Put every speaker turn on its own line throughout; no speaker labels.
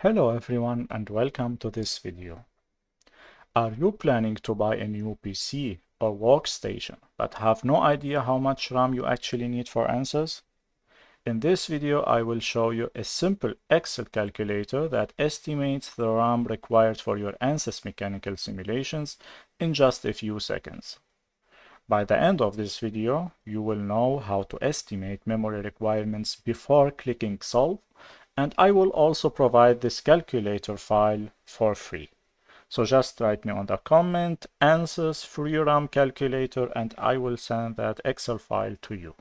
Hello everyone and welcome to this video. Are you planning to buy a new PC or workstation but have no idea how much RAM you actually need for ANSYS? In this video I will show you a simple Excel calculator that estimates the RAM required for your ANSYS Mechanical simulations in just a few seconds. By the end of this video, you will know how to estimate memory requirements before clicking Solve, and I will also provide this calculator file for free. So just write me on the comment ANSYS free RAM calculator and I will send that Excel file to you.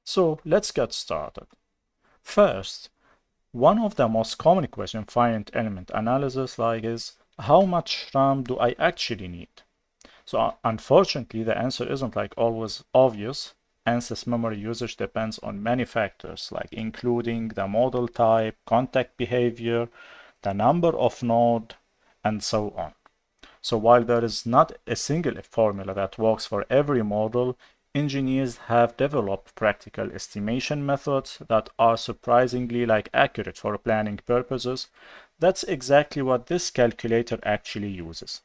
So let's get started. First, one of the most common questions finite element analysis is how much RAM do I actually need? So unfortunately, the answer isn't always obvious. ANSYS memory usage depends on many factors, including the model type, contact behavior, the number of nodes, and so on. So while there is not a single formula that works for every model, engineers have developed practical estimation methods that are surprisingly accurate for planning purposes. That's exactly what this calculator actually uses.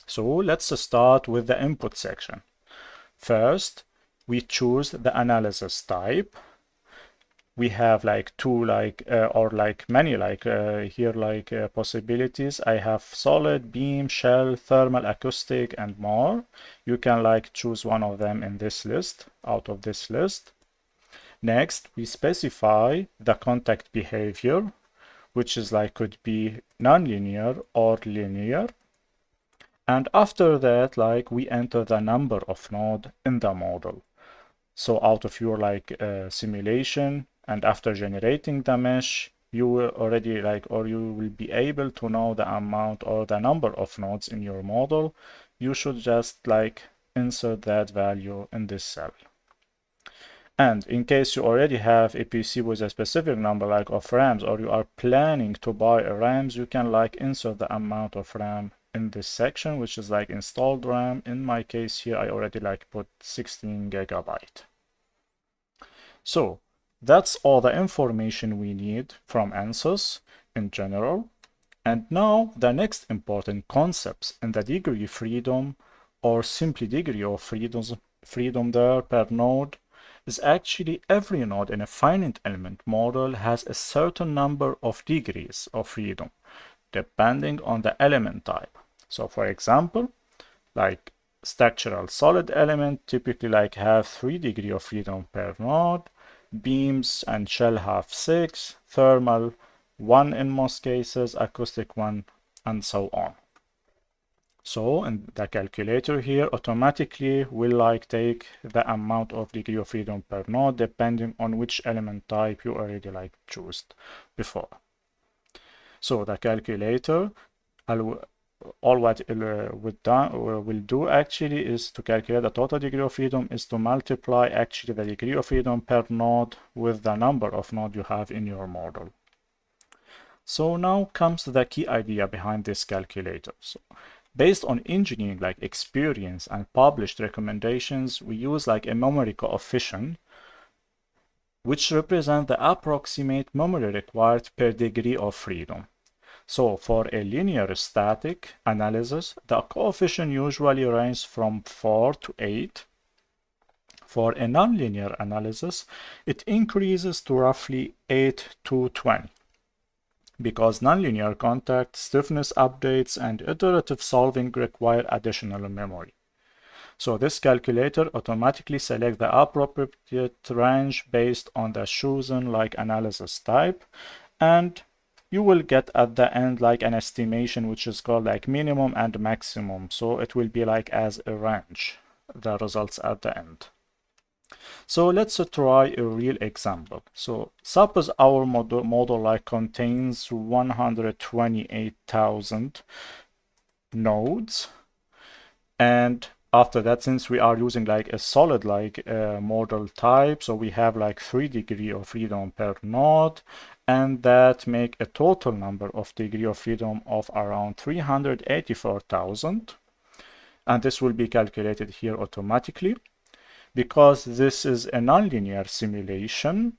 So let's start with the input section. First, we choose the analysis type. We have two possibilities. I have solid, beam, shell, thermal, acoustic, and more. You can choose one of them in this list, out of this list. Next, we specify the contact behavior, which is could be nonlinear or linear. And after that, we enter the number of nodes in the model. So out of your simulation, and after generating the mesh, you will already or you will be able to know the amount or the number of nodes in your model. You should just insert that value in this cell. And in case you already have a PC with a specific number of RAMs, or you are planning to buy a RAMs, you can insert the amount of RAM in this section, which is installed RAM. In my case here, I already put 16 gigabyte. So that's all the information we need from ANSYS in general. And now the next important concepts in the degree freedom, or simply degree of freedom there per node, is actually every node in a finite element model has a certain number of degrees of freedom depending on the element type. So for example, structural solid element typically have 3 degrees of freedom per node, beams and shell have 6, thermal 1 in most cases, acoustic 1, and so on. So in the calculator here automatically will take the amount of degree of freedom per node depending on which element type you already choose before. So the calculator, all what it will do actually is to calculate the total degree of freedom is to multiply actually the degree of freedom per node with the number of nodes you have in your model. So now comes the key idea behind this calculator. So based on engineering experience and published recommendations, we use a memory coefficient which represent the approximate memory required per degree of freedom. So for a linear static analysis, the coefficient usually ranges from 4 to 8. For a nonlinear analysis, it increases to roughly 8 to 20. Because nonlinear contact, stiffness updates, and iterative solving require additional memory. So this calculator automatically selects the appropriate range based on the chosen analysis type, and you will get at the end an estimation which is called minimum and maximum. So it will be as a range, the results at the end. So let's try a real example. So suppose our model contains 128,000 nodes, and after that, since we are using a solid model type, so we have 3 degrees of freedom per node, and that make a total number of degree of freedom of around 384,000, and this will be calculated here automatically. Because this is a nonlinear simulation,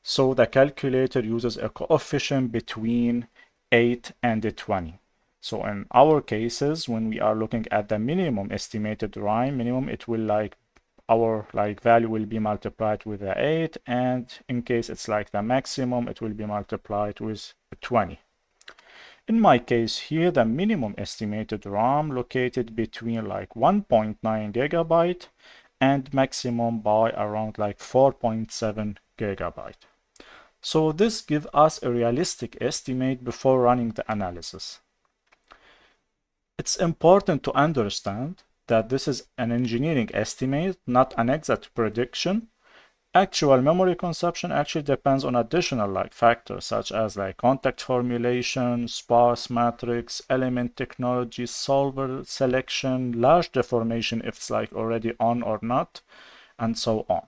So the calculator uses a coefficient between 8 and 20. So in our cases, when we are looking at the minimum estimated RAM minimum, it will like our value will be multiplied with the 8, and in case it's like the maximum, it will be multiplied with 20. In my case here, the minimum estimated RAM located between like 1.9 gigabyte and maximum by around like 4.7 gigabyte. So this gives us a realistic estimate before running the analysis. It's important to understand that this is an engineering estimate, not an exact prediction. Actual memory consumption actually depends on additional factors such as contact formulation, sparse matrix, element technology, solver selection, large deformation if it's already on or not, and so on.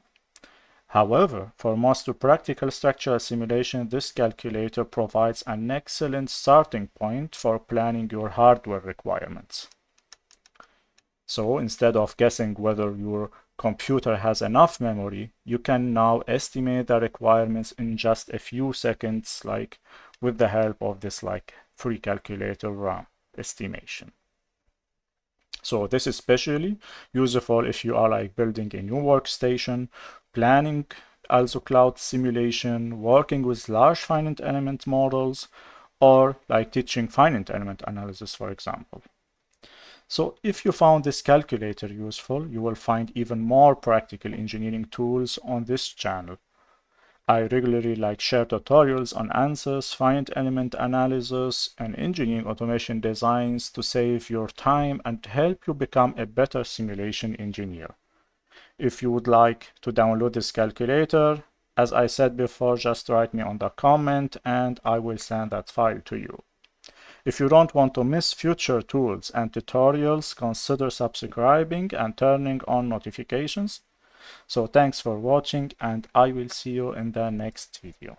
However, for most practical structural simulation, this calculator provides an excellent starting point for planning your hardware requirements. So instead of guessing whether your computer has enough memory, you can now estimate the requirements in just a few seconds, with the help of this free calculator RAM estimation. So this is especially useful if you are building a new workstation, planning also cloud simulation, working with large finite element models, or teaching finite element analysis, for example. So if you found this calculator useful, you will find even more practical engineering tools on this channel. I regularly share tutorials on ANSYS, finite element analysis, and engineering automation designs to save your time and help you become a better simulation engineer. If you would like to download this calculator, as I said before, just write me on the comment and I will send that file to you. If you don't want to miss future tools and tutorials, consider subscribing and turning on notifications. So thanks for watching, and I will see you in the next video.